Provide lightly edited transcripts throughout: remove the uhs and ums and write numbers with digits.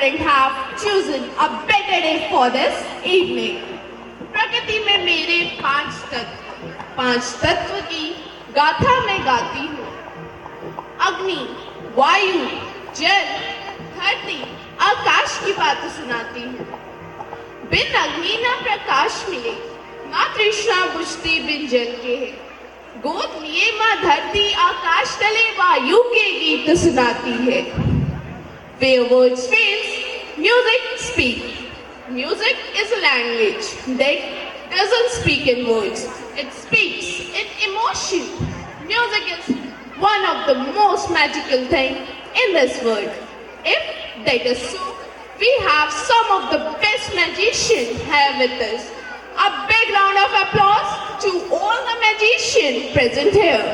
couldn't have chosen a better day for this evening. प्रकृति में मेरे पांच तत्व की गाथा मैं गाती हूँ। अग्नि, वायु, जल, धरती, आकाश की बातें सुनाती हूँ। बिन अग्नि ना प्रकाश मिले, ना तृष्णा बुझती बिन जल के है। गोद लिए माँ धरती आकाश तले वायु के गीत सुनाती है। Where words fails, music speaks. Music is a language that doesn't speak in words. It speaks in emotion. Music is one of the most magical things in this world. If that is so, we have some of the best magicians here with us. A big round of applause to all the magicians present here.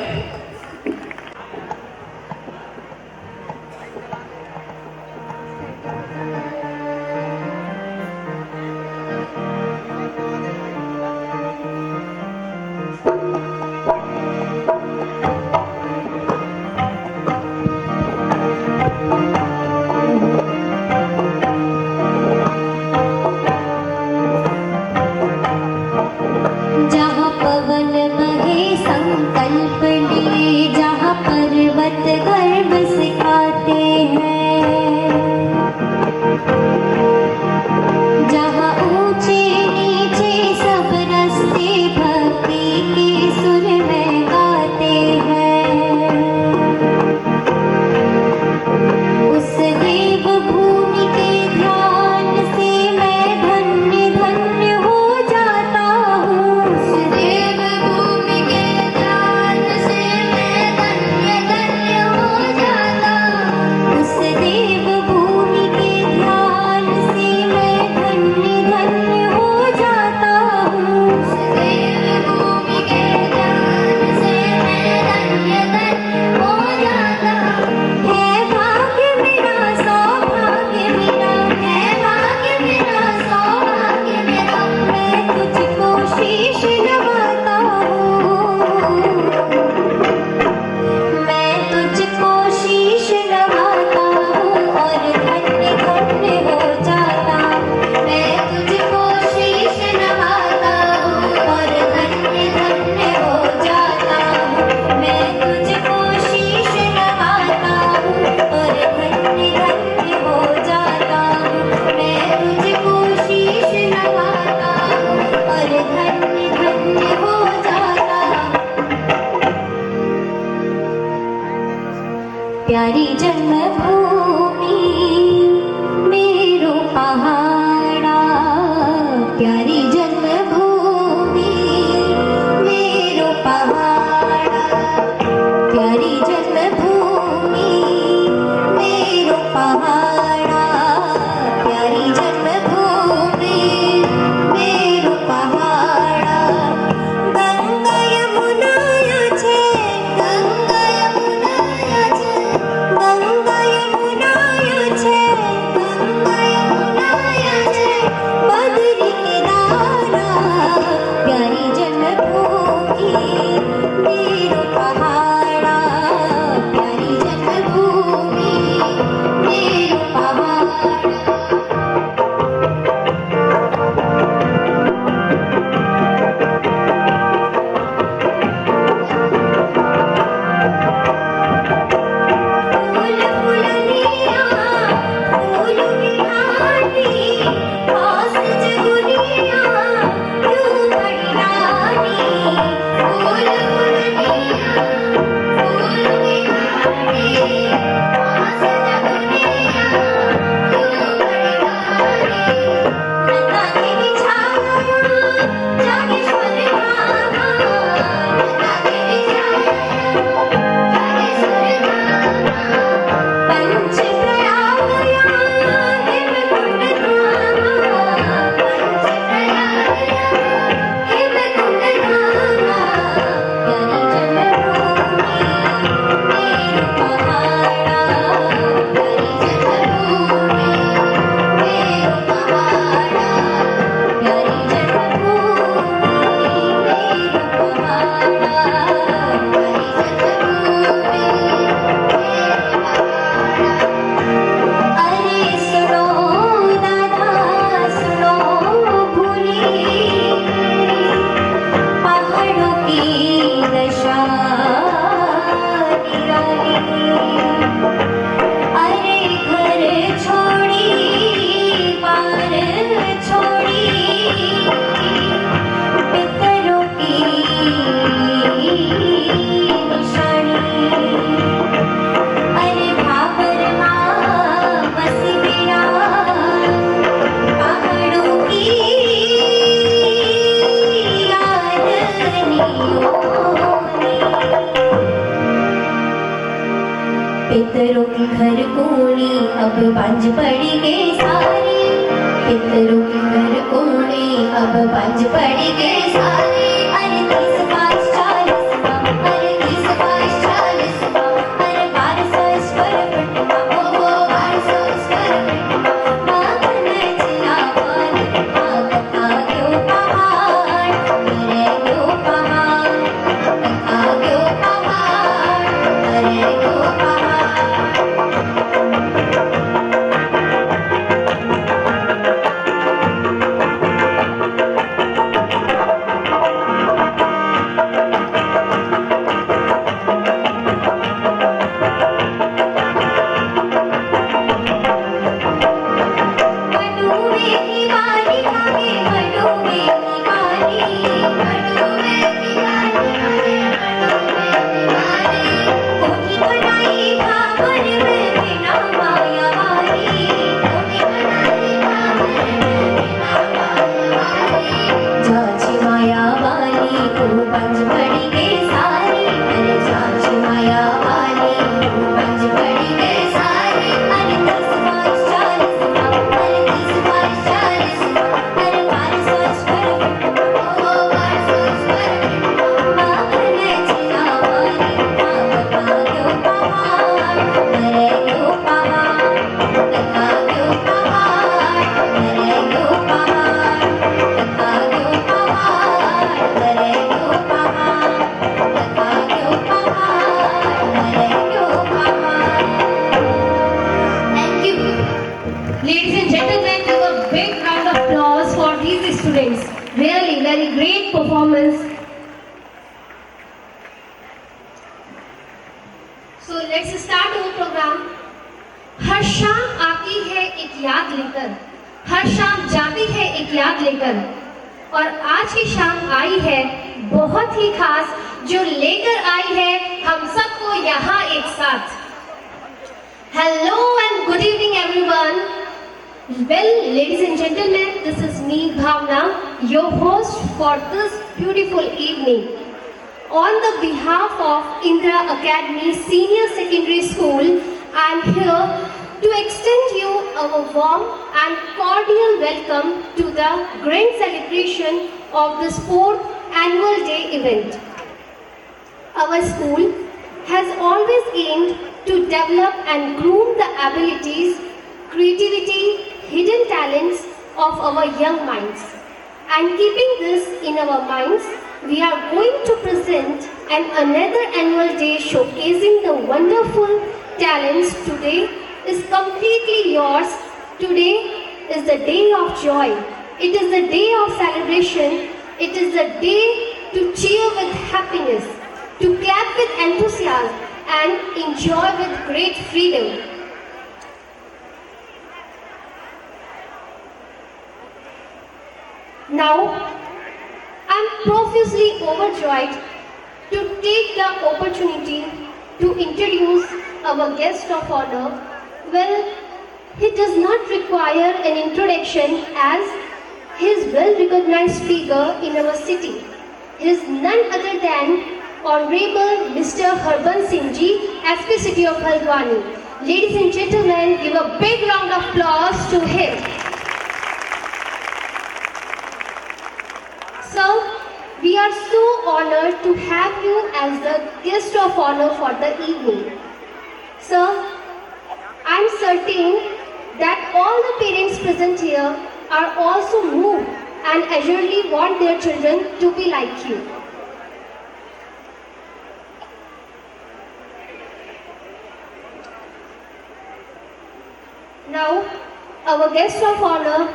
प्यारी जन्मभूमि मेरो पहाड़ा, प्यारी जन्मभूमि मेरो पहाड़ा, प्यारी जन्मभूमि मेरो पहाड़ा, प्यारी जन्मभूमि मेरो पहाड़ा। गंगा यमुना छे, गंगा यमुना छे, गंगा यमुना छे, गंगा यमुना छे, बद्री किनारा, प्यारी जन्मभूमि मेरो पहाड़ा, प्यारी जन्मभूमि मेरो पहाड़ा। फूल फुलनिया फूल विहानी, खास जगुनिया क्यों बड़ी रानी। फूल फुलनिया फूल विहानी, खास जगुनिया क्यों बड़ी रानी। नंदा के बिछाया जागेश्वर धामा, नंदा के बिछाया जागेश्वर धामा। पंच प्रयाग हिमकुंड धामा, पंच प्रयाग हिमकुंड धामा। प्यारी जन्मभूमि मेरो पहाड़ा, के घर कोने अब बांझ पड़ी के सारे, पितरों के घर कोने अब बांझ पड़ी के सारे। अरे 30 22 40 अरे 30 22 40 अरे 1200 स्क्वायर फीट ओ 1200 स्क्वायर फीट बागन चिलावन कथा क्यों पहाड़ अरे क्यों पहाड़ कथा क्यों पहाड़ अरे क्यों पहाड़। बटुए की बारी भागे बटुए की बारी, बटुए की बारी भागे बटुए की बारी। कोठी बनाई भावर में बिना माया वारी, कोठी बनाई भावर में बिना माया वारी। झांझी माया वाली तू पंज पड़ी के सारी, अरे झांझी माया वाली तू पंज पड़ी के सारी। अरे 30 22 40 अरे 30 22 40 अरे 1200 स्क्वायर फीट ओ 1200 स्क्वायर फीट बागन चिलावन कथा क्यों पहाड़ अरे क्यों पहाड़ कथा क्यों पहाड़ अरे क्यों पहाड़ कथा क्यों पहाड़ अरे क्यों पहाड़ कथा क्यों पहाड़ अरे क्यों पहाड़। Thank you. Ladies and gentlemen, give a big round of applause for these students. Really, very great performance. So let's start our program. हर शाम आती है एक याद लेकर, हर शाम जाती है एक याद लेकर, और आज की शाम आई है बहुत ही खास, जो लेकर आई है हम सबको यहाँ एक साथ। Hello and good evening everyone. Well, ladies and gentlemen, this is me Bhavna, your host for this beautiful evening. On the behalf of Indra Academy Senior Secondary School, I am here to extend you our warm and cordial welcome to the grand celebration of this 4th annual day event. Our school has always aimed to develop and groom the abilities, creativity, hidden talents of our young minds. And keeping this in our minds, we are going to present another annual day showcasing the wonderful talents. Today is completely yours. Today is the day of joy. It is the day of celebration. It is the day to cheer with happiness, to clap with enthusiasm, and enjoy with great freedom. Now, I am profusely overjoyed to take the opportunity to introduce our guest of honor. Well, he does not require an introduction as he is well-recognized figure in our city. He is none other than Honorable Mr. Harbans Singh Ji, SP City of Haldwani. Ladies and gentlemen, give a big round of applause to him. Sir, we are so honored to have you as the guest of honor for the evening. Sir, I am certain that all the parents present here are also moved and eagerly want their children to be like you. Now, our guest of honor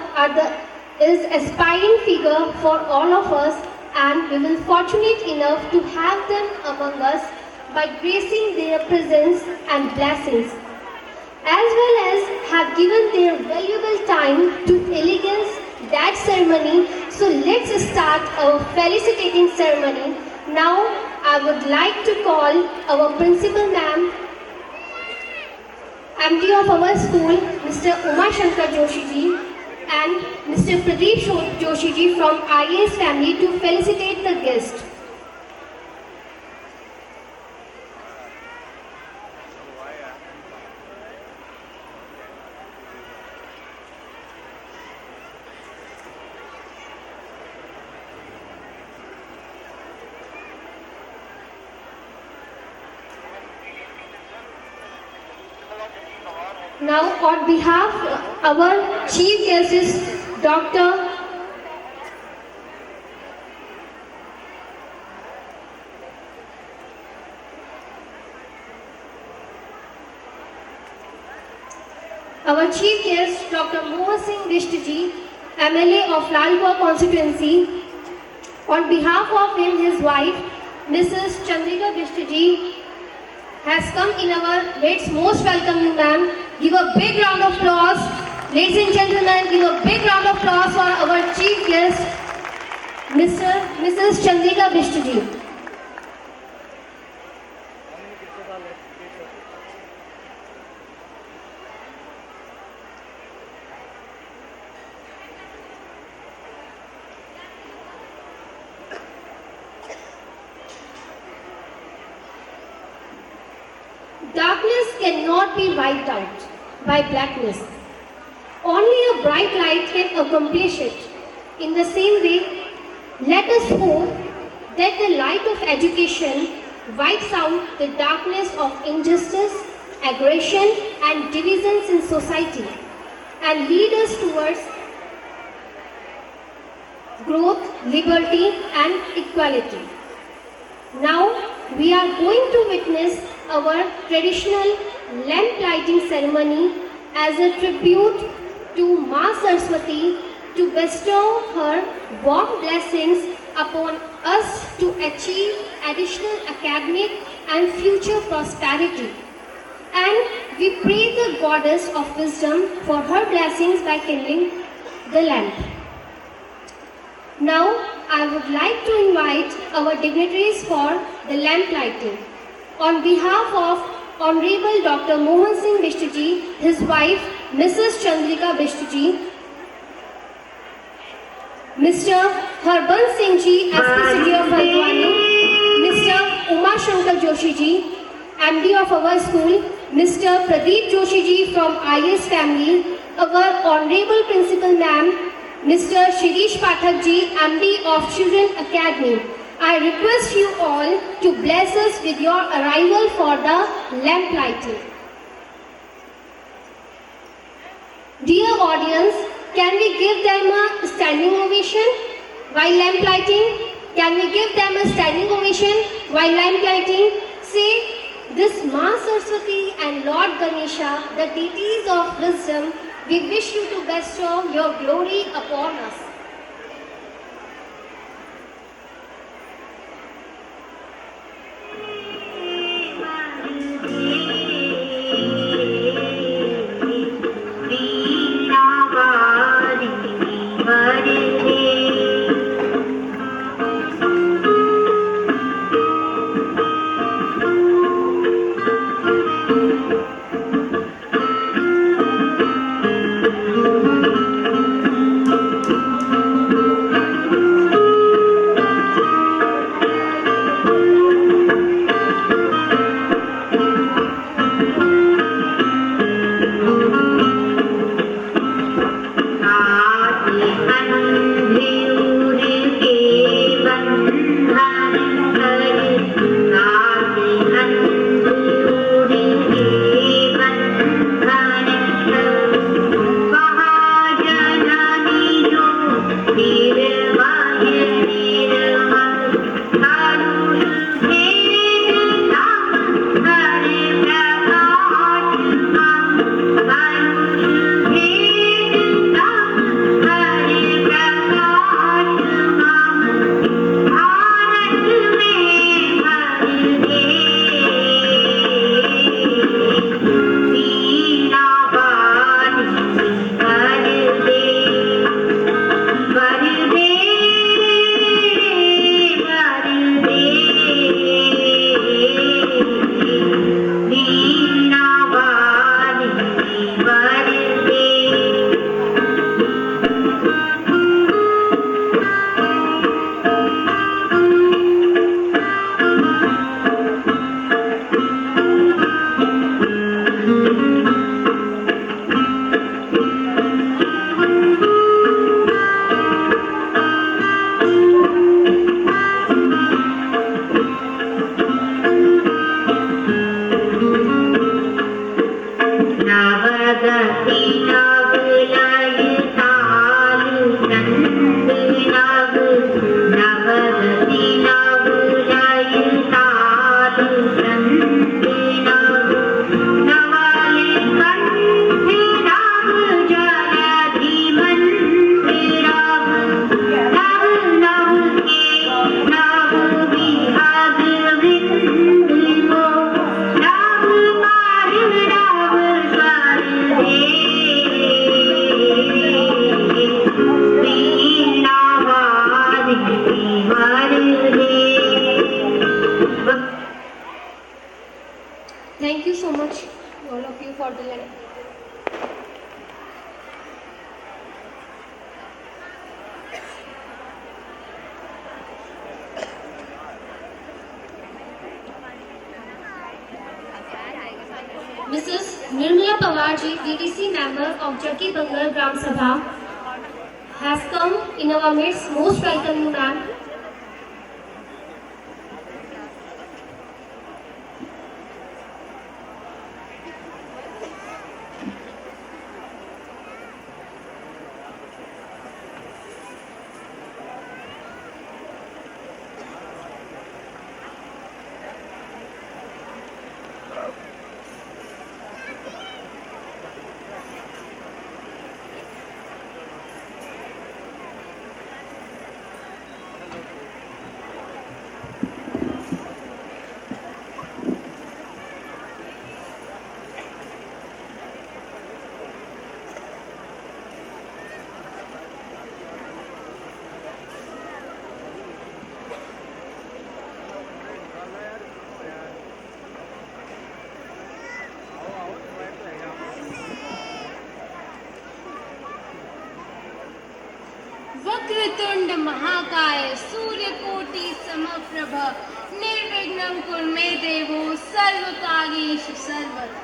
is aspiring figure for all of us, and we will fortunate enough to have them among us by gracing their presence and blessings, as well as have given their valuable time to elegance that ceremony. So let's start our felicitating ceremony. Now, I would like to call our principal ma'am, MD of our school, Mr. Uma Shankar Joshi ji, and Mr. Pradeep Joshi ji from IAS family to felicitate the guest. Now, on behalf of our chief guest is Dr. Our chief guest, Dr. Mohan Singh Bisht ji, MLA of Lalbagh constituency. On behalf of him, his wife, Mrs. Chandrika Bisht ji, has come in our midst. Most welcome you, ma'am. Give a big round of applause. Ladies and gentlemen, give a big round of applause for our chief guest, Mrs. Chandrika Bisht ji. Darkness cannot be wiped out by blackness. Only a bright light can accomplish it. In the same way, let us hope that the light of education wipes out the darkness of injustice, aggression, and divisions in society and lead us towards growth, liberty, and equality. Now, we are going to witness our traditional lamp lighting ceremony as a tribute to Ma Saraswati to bestow her warm blessings upon us to achieve additional academic and future prosperity. And we pray the goddess of wisdom for her blessings by kindling the lamp. Now, I would like to invite our dignitaries for the lamp lighting. On behalf of Honorable Dr. Mohan Singh Bisht ji, his wife, Mrs. Chandrika Bisht ji, Mr. Harbans Singh ji, SP City of Haldwani, Mr. Uma Shankar Joshi ji, MD of our school, Mr. Pradeep Joshi ji from IS family, our Honorable Principal Ma'am, Mr. Shirish Pathak ji, MD of Children Academy. I request you all to bless us with your arrival for the lamp lighting. Dear audience, can we give them a standing ovation while lamp lighting? Can we give them a standing ovation while lamp lighting? Say, this Ma Saraswati and Lord Ganesha, the deities of wisdom, we wish you to bestow your glory upon us. प्रगति नव लय ताल नंद नव नवगति नव लय ताल नंद नव नवल कंठ नव जलधि मंत्र नव नव नव के नव विहग वृंद को नव पार नव स्वर दे वीणा वादि वर दे। Thank you so much, all of you, for the letter. Mrs. Nirmala Pawarji, DDC member of Jackie Bangal Gram Sabha, has come in our midst. Most welcome you, ma'am. Vakratunda महाकाय सूर्यकोटि समप्रभ निर्विघ्नं कुरु मे देवो सर्वकार्येषु सर्वदा.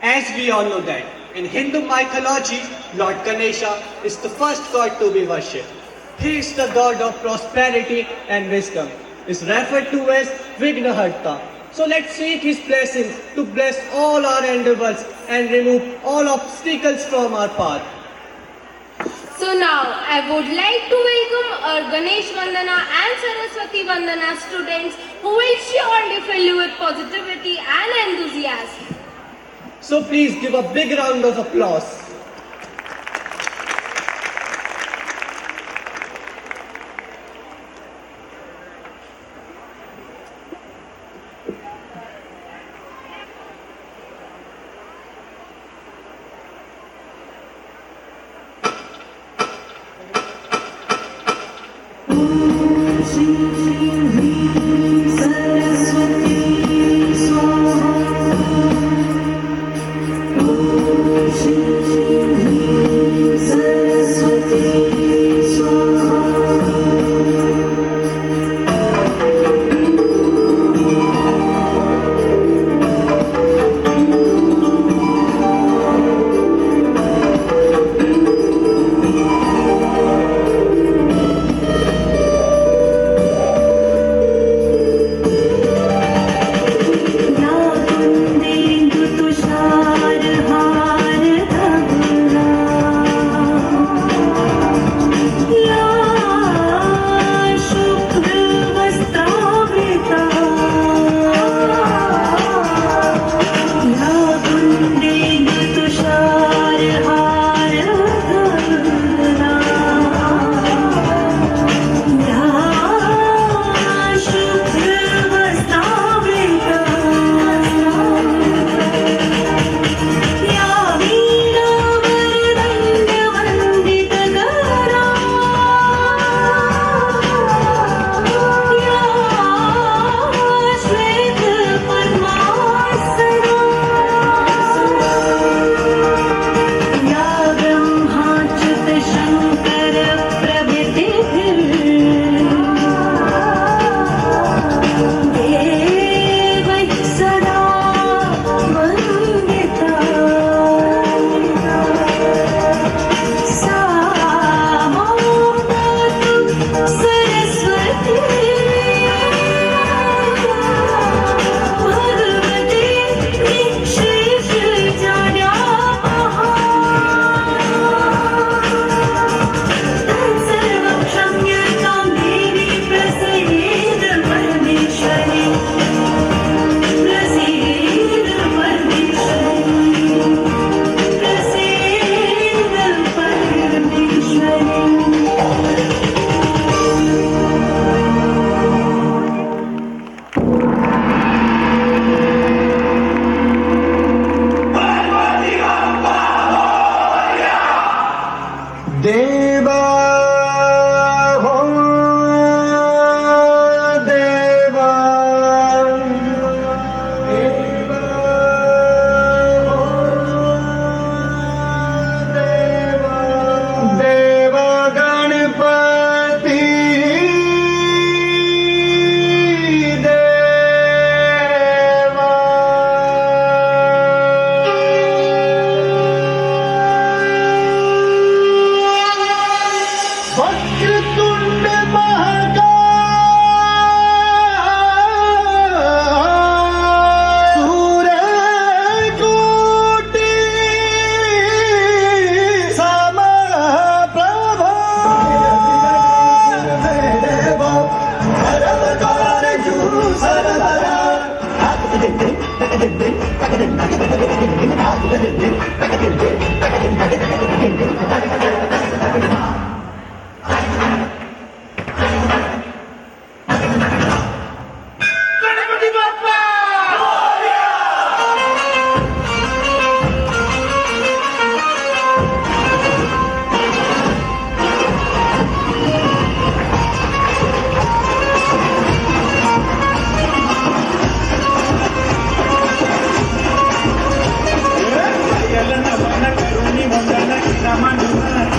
As we all know that, in Hindu mythology, Lord Ganesha is the first god to be worshipped. He is the god of prosperity and wisdom, is referred to as Vignaharta. So let's seek his blessings to bless all our endeavors and remove all obstacles from our path. So now I would like to welcome our Ganesh Vandana and Saraswati Vandana students who will surely fill you with positivity and enthusiasm. So please give a big round of applause. Saraswati Swaha. करुणी Mangal Ramanuja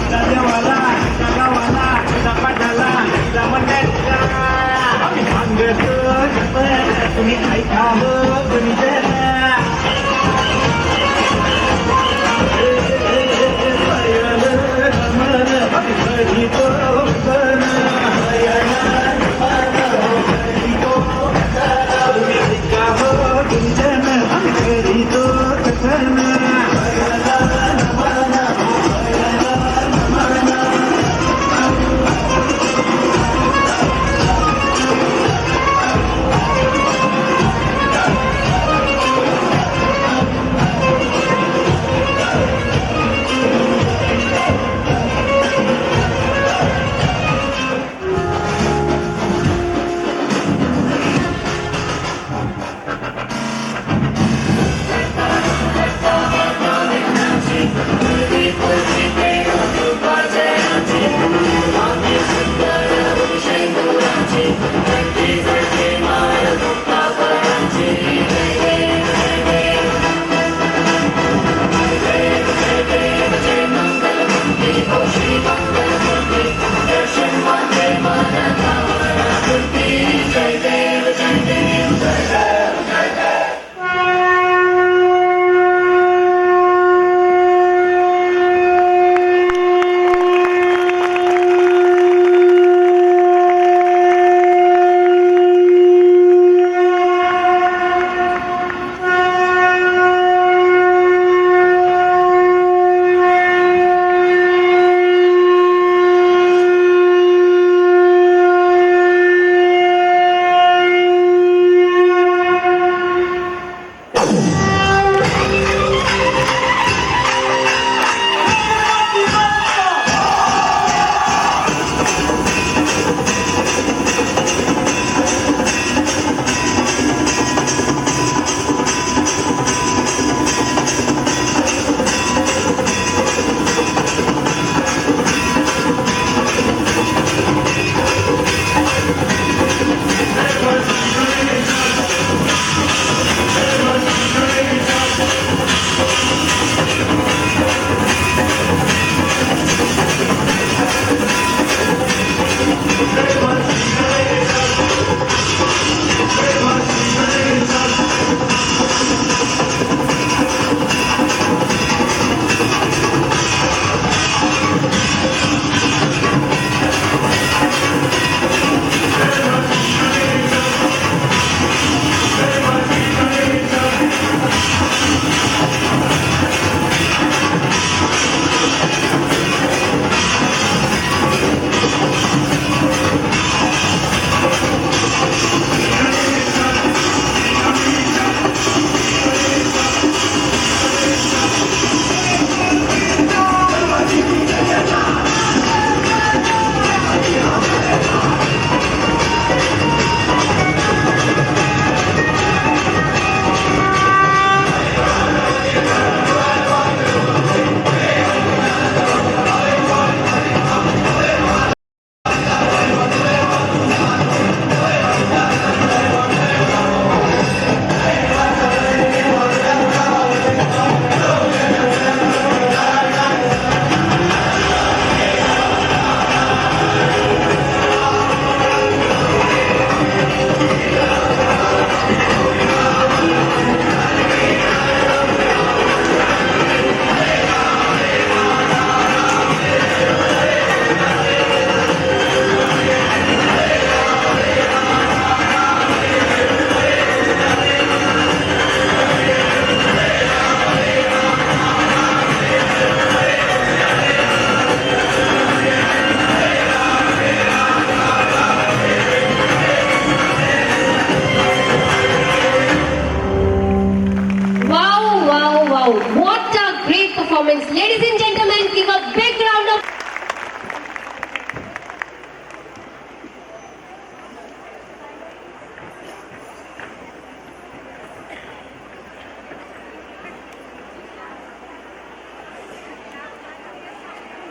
performance. Ladies and gentlemen, give a big round of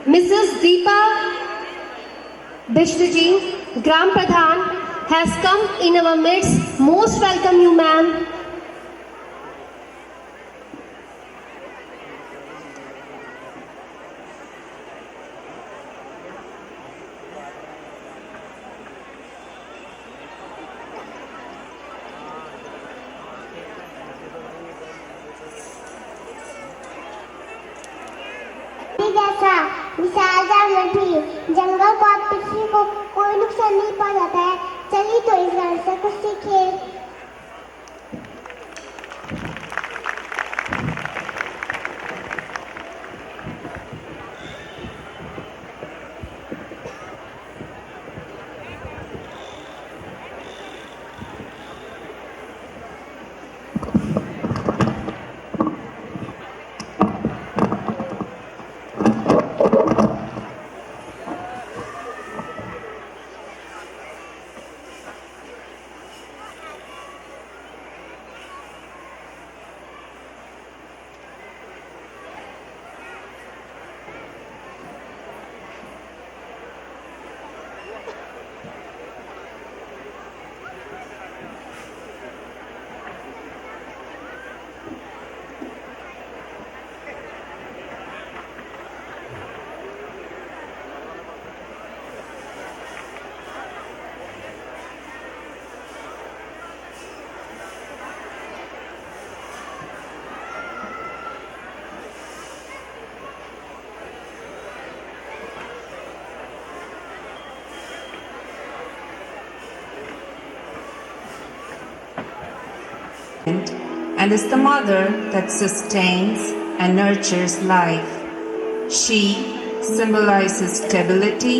Mrs. Deepa Bishtaji, Gram Pradhan, has come in our midst. Most welcome you, ma'am. जैसा विशालता में भी जंगल को अब किसी को कोई नुकसान नहीं पहुंचाता है। चलिए तो इस गाने से कुछ सीखिए। and is the mother that sustains and nurtures life. She symbolizes stability,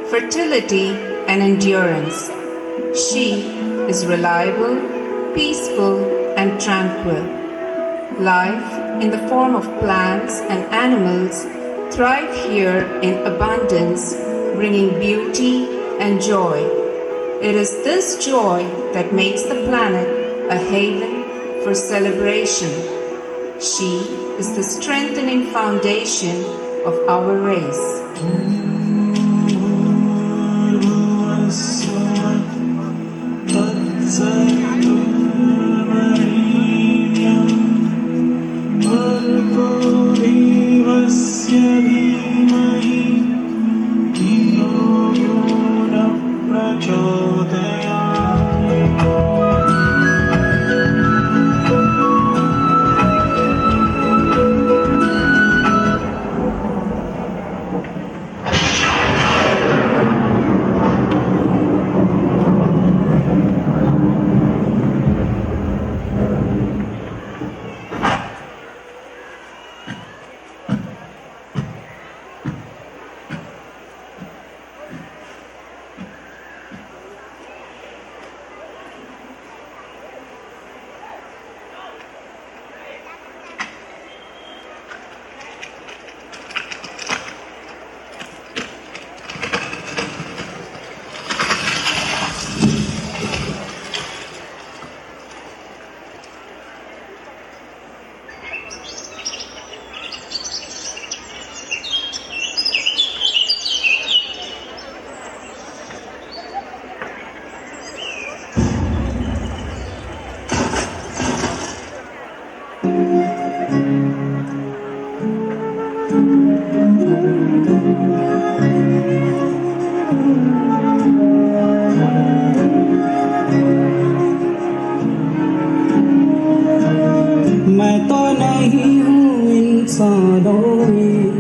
fertility, and endurance. She is reliable, peaceful, and tranquil. Life in the form of plants and animals thrive here in abundance, bringing beauty and joy. It is this joy that makes the planet a haven for celebration. She is the strengthening foundation of our race. मैं तो नहीं हूँ इंसानों में,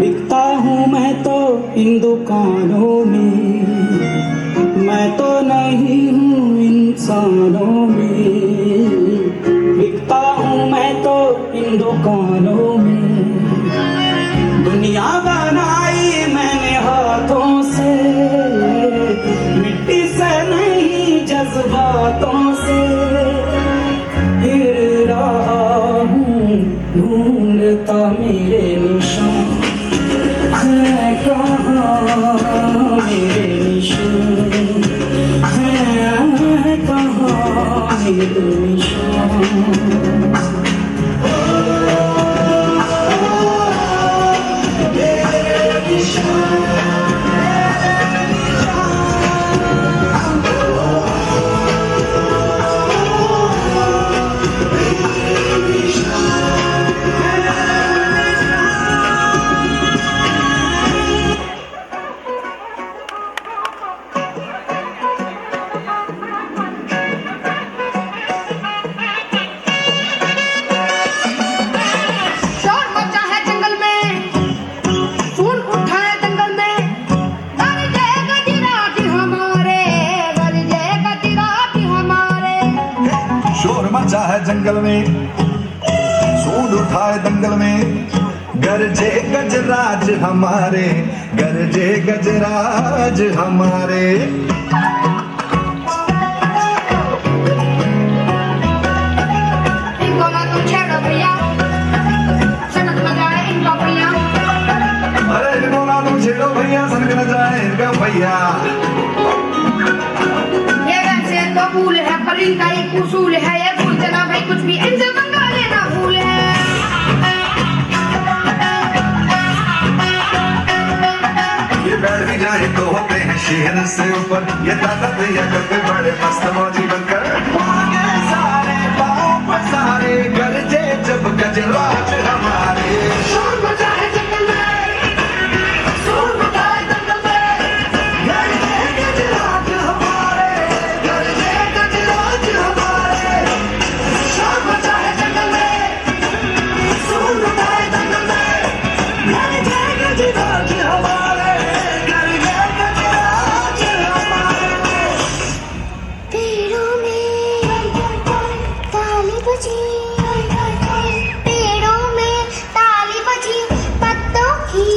बिकता हूँ मैं तो इन दुकानों में। मैं तो नहीं हूँ इंसानों में, बिकता हूँ मैं तो इन दुकानों में। दुनिया बनाई मैंने हाथों से, मिट्टी से नहीं जज्बातों से। ढूंढता मेरे निशान है कहाँ मेरे निशान है कहाँ मेरे निशान शोर मचा है जंगल में, सुन उठा है दंगल में, गरजे गजराट हमारे, गरजे गजराट हमारे। शोर मचा है जंगल में, सूंड उठाए दंगल में, गरजे गजराज हमारे, गरजे गजराज हमारे। इनको ना तुम छेड़ो भैया, सनक न जाए इनका भैया। अरे इनको ना तुम छेड़ो भैया, सनक न जाए इनका भैया। ये वैसे तो फूल है पर इनका एक उसूल है, ये भूल जाना भाई कुछ भी इनसे मंगा लेना फूल है। ये बैठ भी जाए तो होते हैं शेर से ऊपर, ये ताकत या करते बड़े मस्त मौजी बनकर। भागे सारे पाँव पसारे, गरजे जब गजराज हमारे। शोर मचा है जंगल में, शोर मचा है जंगल में, गरजे गजराज हमारे, गरजे गजराज हमारे। शोर मचा है जंगल में, शोर मचा है जंगल में, गरजे गजराज हमारे, गरजे गजराज हमारे। पेड़ों में ताली बजी, पेड़ों में ताली बजी, पत्तों की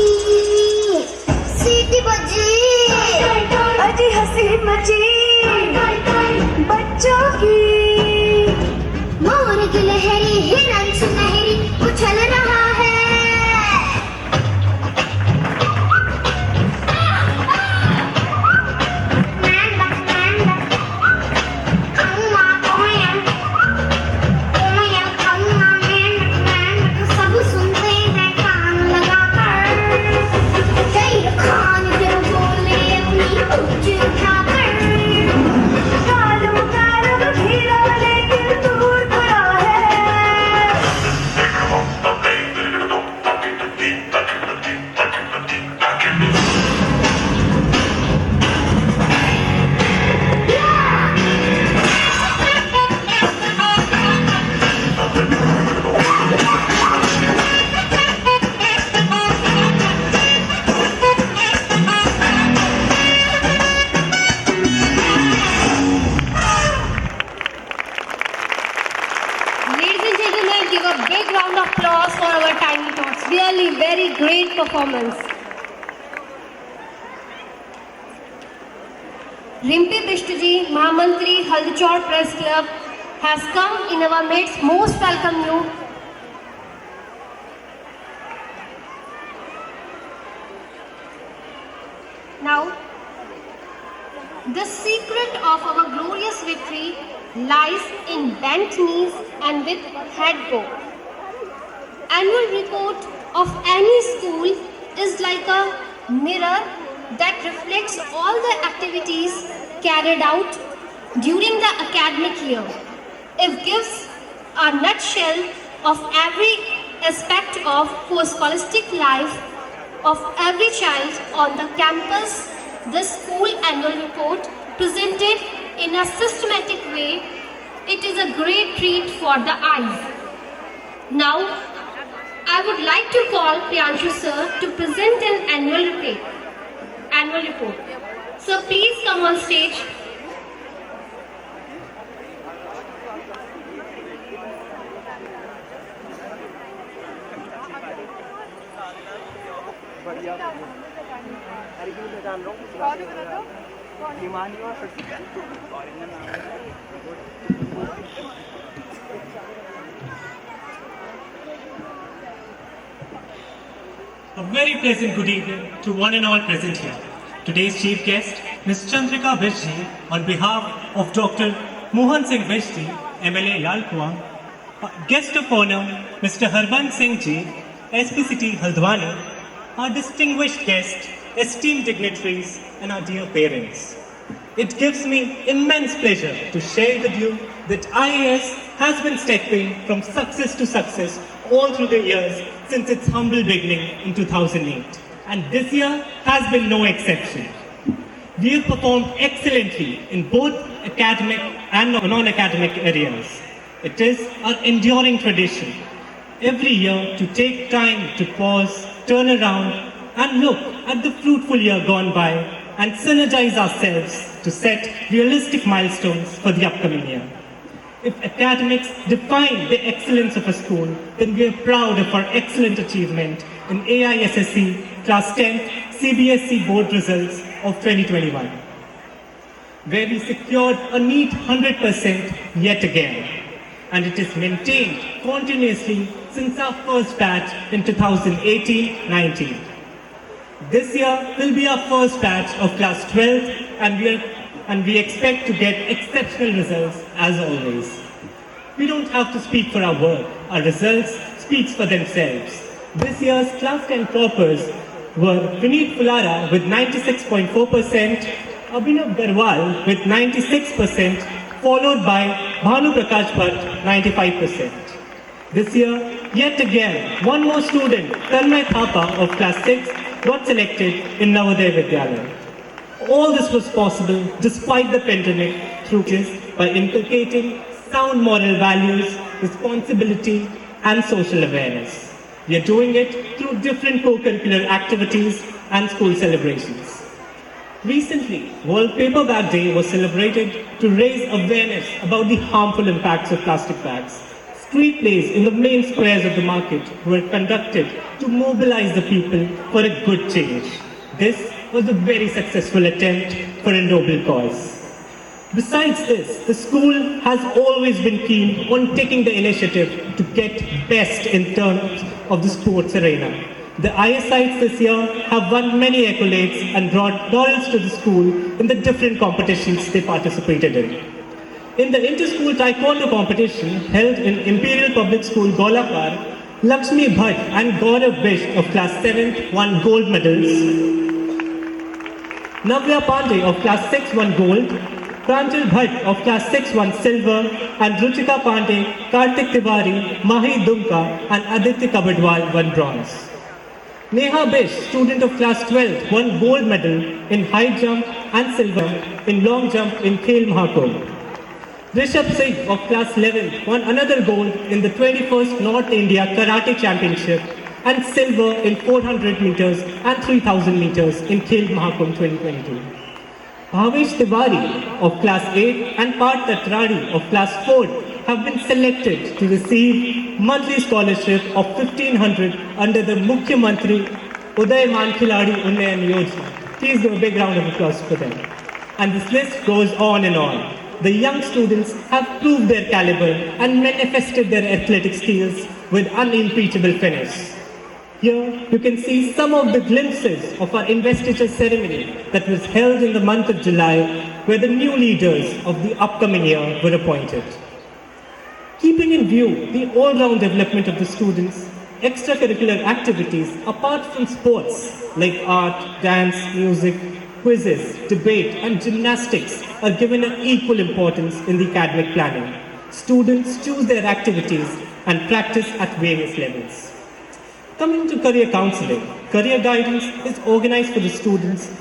सीटी बजी, अजी हंसी मची बच्चों की। मोर गिलहरी हिरन सुनहरी उछल रहा है। सब सुनते हैं कान लगाकर, कई खान फिर बोले अपनी उंगली उठाकर। कालों का रंग घिरा लेकिन दूर पड़ा है। Ladies and gentlemen, give a big round of applause for our tiny tots. Really very great performance. Rimpi Bishtuji, Mahamantri, Haldichor Press Club has come in our midst. Most welcome you. Now, the secret of our glorious victory lies in bent knees and with head bow. Annual report of any school is like a mirror that reflects all the activities carried out during the academic year. It gives a nutshell of every aspect of scholastic life of every child on the campus. The school annual report presented in a systematic way. It is a great treat for the eyes. Now, I would like to call Priyanshu sir to present an annual report. So please come on stage. A very pleasant good evening to one and all present here. Today's chief guest, Ms. Chandrika Vishji, on behalf of Dr. Mohan Singh Vishji, MLA Lalkuang, guest of honor, Mr. Harbans Singh Ji, SPCT Haldwani, our distinguished guests, esteemed dignitaries, and our dear parents. It gives me immense pleasure to share with you that IAS has been stepping from success to success all through the years since its humble beginning in 2008. And this year has been no exception. We have performed excellently in both academic and non-academic areas. It is our enduring tradition every year to take time to pause, turn around, and look at the fruitful year gone by and synergize ourselves to set realistic milestones for the upcoming year. If academics define the excellence of a school, then we are proud of our excellent achievement in AISSE Class 10 CBSE board results of 2021, where we secured a neat 100% yet again, and it is maintained continuously since our first batch in 2018-19. This year will be our first batch of Class 12, and we expect to get exceptional results as always. We don't have to speak for our work. Our results speak for themselves. This year's Class 10 toppers were Vineet Fulara with 96.4%, Abhinav Garwal with 96%, followed by Bhanu Prakash Bhatt 95%. This year, yet again, one more student, Tanmay Thapa of Class 6, got selected in Navodaya Vidyalaya. All this was possible despite the pandemic through this by inculcating sound moral values, responsibility, and social awareness. We are doing it through different co-curricular activities and school celebrations. Recently, World Paper Bag Day was celebrated to raise awareness about the harmful impacts of plastic bags. Street plays in the main squares of the market were conducted to mobilize the people for a good change. This was a very successful attempt for a noble cause. Besides this, the school has always been keen on taking the initiative to get best in terms of the sports arena. The ISItes this year have won many accolades and brought laurels to the school in the different competitions they participated in. In the inter-school taekwondo competition held in Imperial Public School Golapur, Lakshmi Bhatt and Gaurav Bish of Class 7 won gold medals. Navya Pandey of Class 6 won gold, Pranjal Bhatt of Class 6 won silver, and Ruchika Pandey, Kartik Tiwari, Mahi Dumka, and Aditya Kabadwal won bronze. Neha Bish, student of Class 12, won gold medal in high jump and silver in long jump in Khel Mahakumbh. Rishabh Singh of Class 11 won another gold in the 21st North India Karate Championship and silver in 400 meters and 3000 meters in Khel Mahakumbh 2022. Bhavesh Tiwari of Class 8 and Parth Tatradi of Class 4 have been selected to receive monthly scholarship of 1500 under the Mukhyamantri Udayman Khiladi Unnayan Yojana. Please give a big round of applause for them. And this list goes on and on. The young students have proved their caliber and manifested their athletic skills with unimpeachable finish. Here you can see some of the glimpses of our investiture ceremony that was held in the month of July, where the new leaders of the upcoming year were appointed. Keeping in view the all-round development of the students, extracurricular activities apart from sports like art, dance, music, quizzes, debate and gymnastics are given an equal importance in the academic planning. Students choose their activities and practice at various levels. Coming to career counseling, career guidance is organized for the students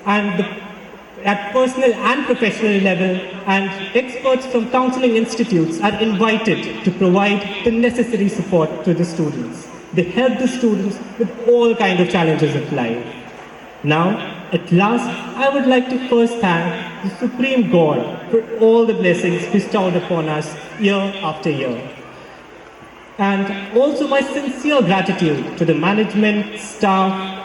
and at personal and professional level, and experts from counseling institutes are invited to provide the necessary support to the students. They help the students with all kinds of challenges of life. Now, at last, I would like to first thank the Supreme God for all the blessings bestowed upon us year after year. And also my sincere gratitude to the management, staff,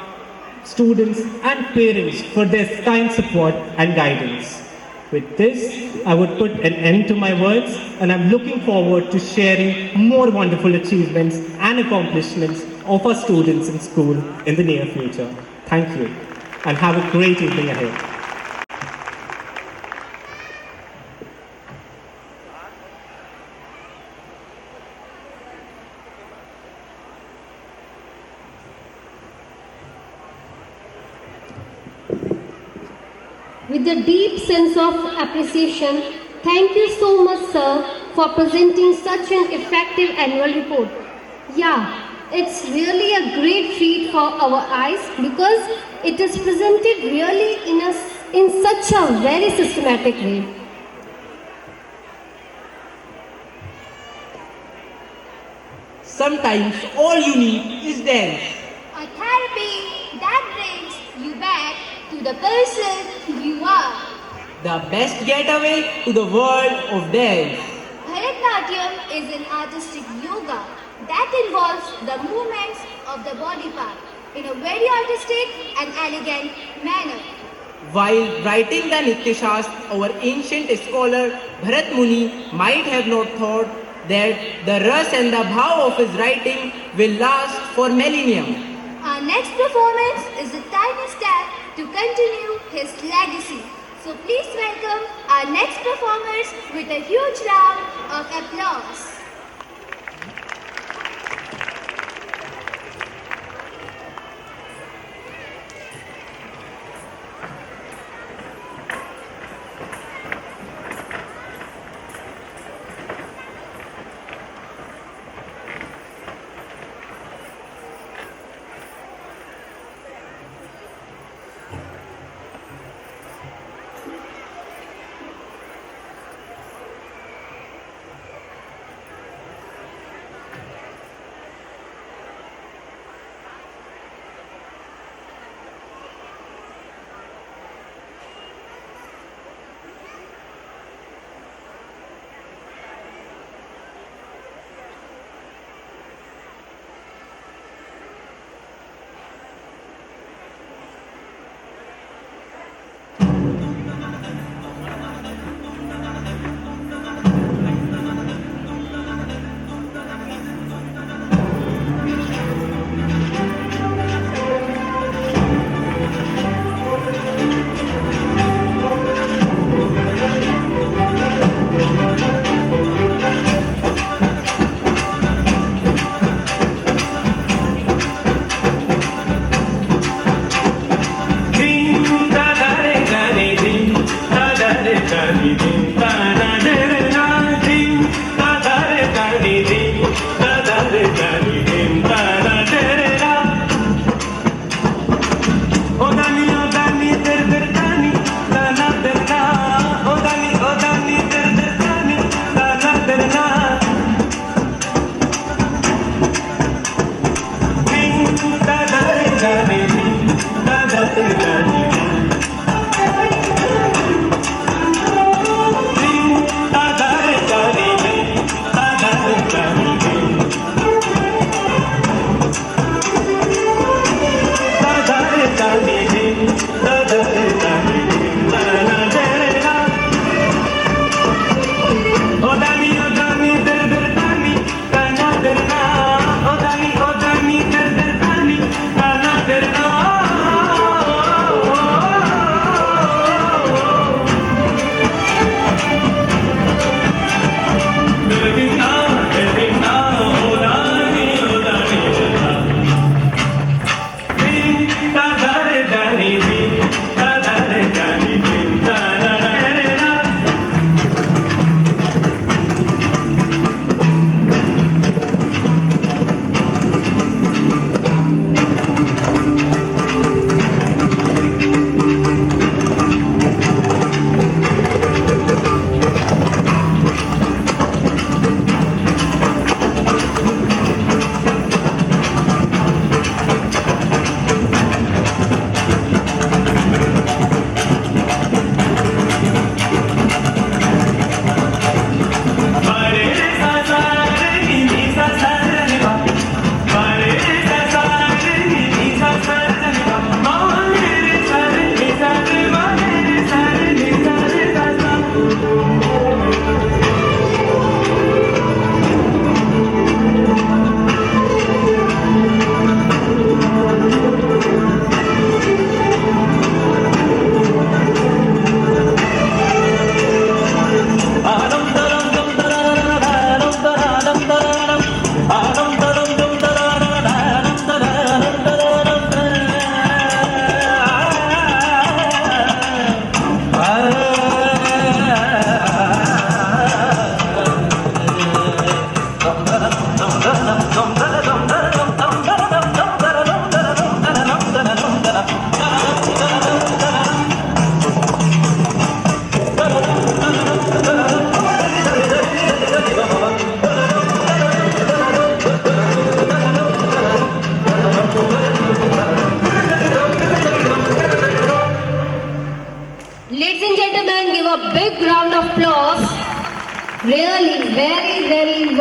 students and parents for their kind support and guidance. With this, I would put an end to my words, and I'm looking forward to sharing more wonderful achievements and accomplishments of our students in school in the near future. Thank you and have a great evening ahead. With a deep sense of appreciation, thank you so much, sir, for presenting such an effective annual report. Yeah, it's really a great treat for our eyes because it is presented really in such a very systematic way. Sometimes all you need is dance. A therapy that brings you back to the person you are. The best getaway to the world of dance. Bharatnatyam is an artistic yoga that involves the movements of the body part in a very artistic and elegant manner. While writing the Nitya Shastra, our ancient scholar Bharat Muni might have not thought that the ras and the bhav of his writing will last for millennium. Our next performance is a tiny step to continue his legacy. So please welcome our next performers with a huge round of applause.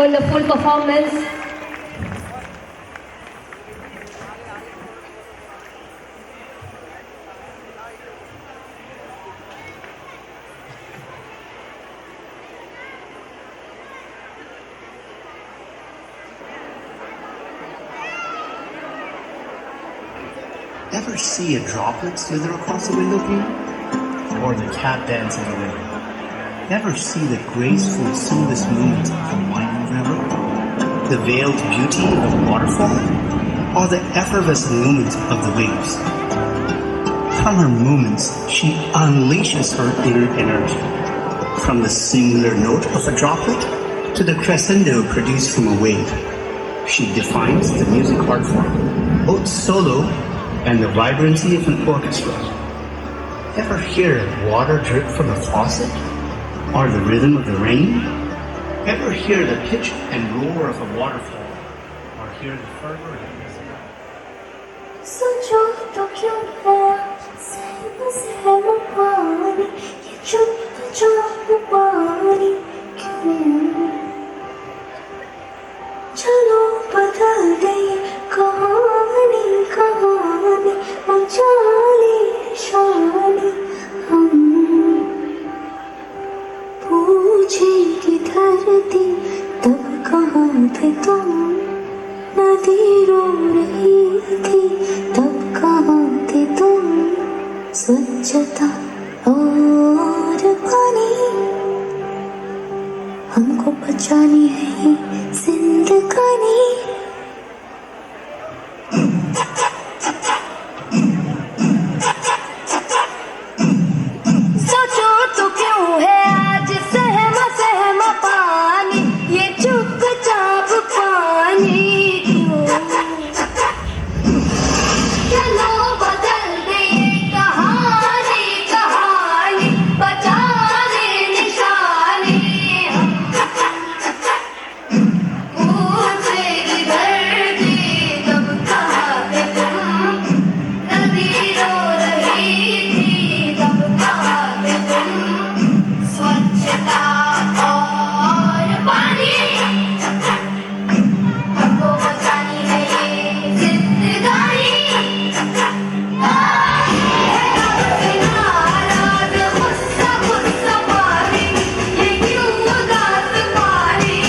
wonderful performance. Ever see a droplet slither across the window pane? Or the cat dance in the window? Ever see the graceful, seamless movement of a winding river? The veiled beauty of a waterfall? Or the effervescent movement of the waves? From her movements, she unleashes her inner energy. From the singular note of a droplet to the crescendo produced from a wave, she defines the music art form, both solo and the vibrancy of an orchestra. Ever hear water drip from a faucet? Or the rhythm of the rain? Ever hear the pitch and roar of a waterfall? Or hear the fervor of music? सोचो तो क्यों है सहम सहम पानी ये चुपचाप पानी क्यों चलो बदल दे कहानी कहानी मचा ले शानी हम पूछे कि धरती तब कहाँ थे तुम नदी रो रही थी तब कहाँ थे तुम स्वच्छता और पानी हमको बचानी है जिंदगानी सोचो तो क्यों है आज सहम सहम पानी ये चुपचाप पानी चलो बदल दे कहानी कहानी बचा ले निशानी पूछे धरती तब कहाँ थे तुम नदी रो रही थी तब कहाँ थे तुम स्वच्छता और पानी हमको बचानी है ये जिंदगानी नाराज गुस्सा गुस्सा पानी ये क्यों उदास पानी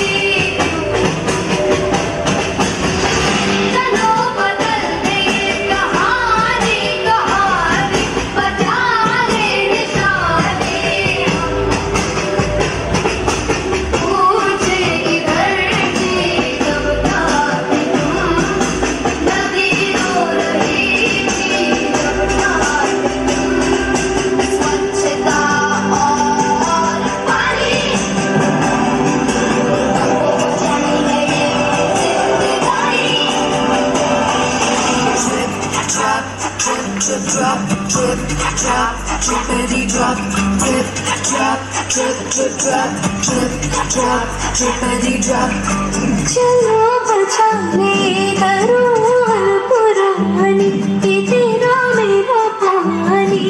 चलो बदल दे कहानी कहानी बचा ले निशानी पूछे कि धरती तब कहाँ थी तुम नदी रो रही थी तब कहाँ थे तुम स्वच्छता और पानी हमको बचानी है ये चलो बचाने धरोहर पुरानी ये तेरा मेरा पानी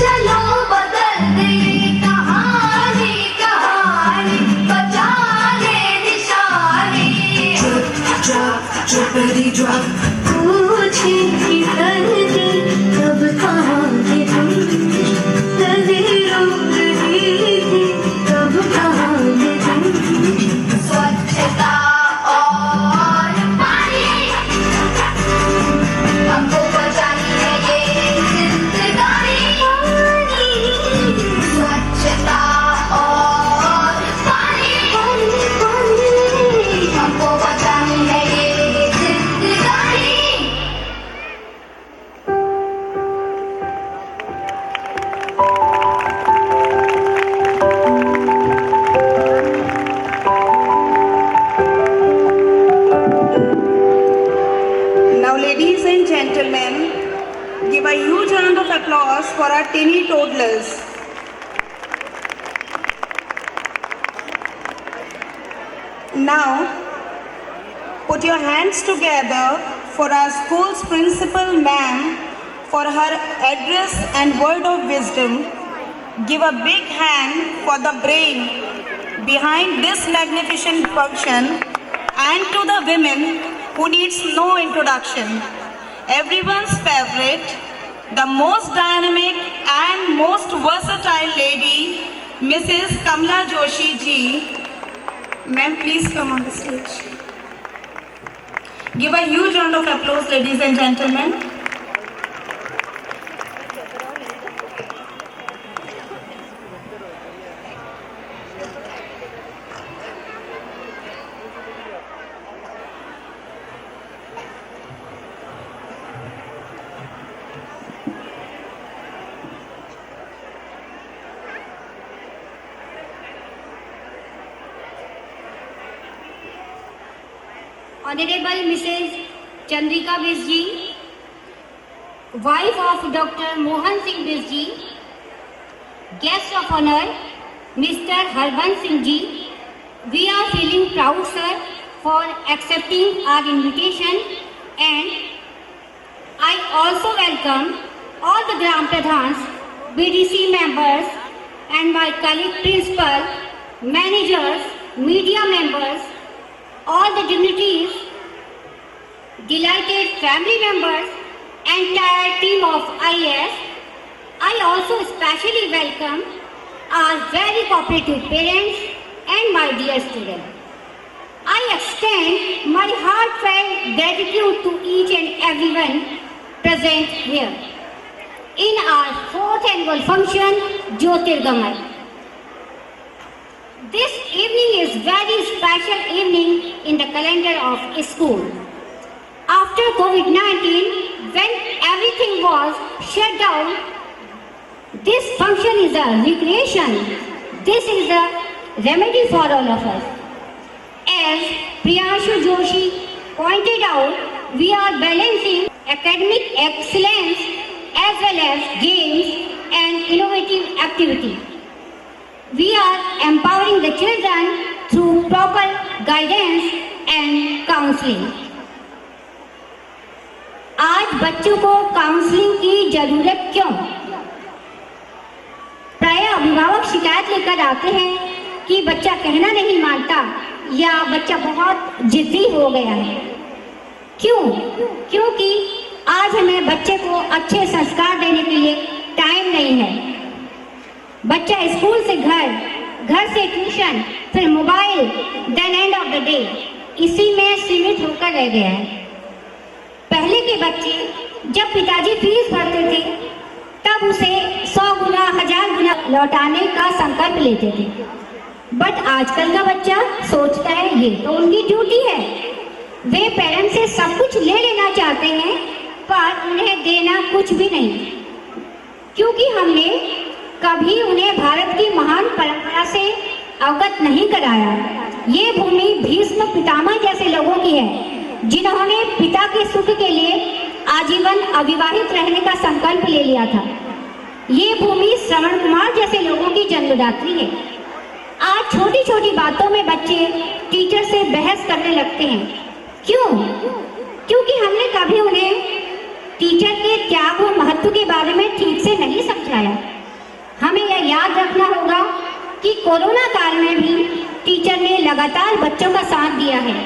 चलो बदल दे कहानी कहानी बचा ले निशानी पूछे कि धरती तब कहाँ थे तुम नदी रो रही थी तब कहाँ थे तुम स्वच्छता और पानी हमको बचानी है ये जिंदगानी स्वच्छता और पानी हमको बचानी है ये जिंदगानी Now, ladies and gentlemen, give a huge round of applause for our teeny toddlers. Now, put your hands together for our school's principal ma'am for her address and word of wisdom. Give a big hand for the brain behind this magnificent function, and to the women who needs no introduction, everyone's favorite, the most dynamic and most versatile lady, Mrs. Kamla Joshi ji. Ma'am, please come on the stage. Give a huge round of applause, ladies and gentlemen. Honorable Mrs. Chandrika Bisji, wife of Dr. Mohan Singh Bisji, guest of honor, Mr. Harbans Singh ji, we are feeling proud, sir, for accepting our invitation, and I also welcome all the Gram Pradhans, BDC members, and my colleague principal, managers, media members, all the dignitaries, delighted family members, entire team of IAS. I also especially welcome our very cooperative parents and my dear students. I extend my heartfelt gratitude to each and everyone present here in our 4th annual function, Jyotirgamay. This evening is very special evening in the calendar of school. After COVID-19, when everything was shut down, this function is a recreation. This is a remedy for all of us. As Priyanshu Joshi pointed out, we are balancing academic excellence as well as games and innovative activity. We are empowering the children through proper guidance and counseling. आज बच्चों को counselling की जरूरत क्यों? प्राय अभिभावक शिकायत लेकर आते हैं कि बच्चा कहना नहीं मानता या बच्चा बहुत जिद्दी हो गया है। क्यों? क्योंकि आज हमें बच्चे को अच्छे संस्कार देने के लिए टाइम नहीं है। बच्चा स्कूल से घर, घर से ट्यूशन, फिर mobile, then end of the day, इसी में सीमित होकर रह गया है। पहले के बच्चे जब पिताजी फीस भरते थे तब उसे 100 गुना 1000 गुना लौटाने का संकल्प लेते थे, बट आजकल का बच्चा सोचता है ये तो उनकी ड्यूटी है। वे पेरेंट्स से सब कुछ ले लेना चाहते हैं पर उन्हें देना कुछ भी नहीं, क्योंकि हमने कभी उन्हें भारत की महान परंपरा से अवगत नहीं कराया। ये भूमि भीष्म पितामह जैसे लोगों की है जिन्होंने पिता के सुख के लिए आजीवन अविवाहित रहने का संकल्प ले लिया था। ये भूमि श्रवण कुमार जैसे लोगों की जन्मदात्री है। आज छोटी छोटी बातों में बच्चे टीचर से बहस करने लगते हैं। क्यों? क्योंकि हमने कभी उन्हें टीचर के त्याग और महत्व के बारे में ठीक से नहीं समझाया। हमें यह याद रखना होगा कि कोरोना काल में भी टीचर ने लगातार बच्चों का साथ दिया है।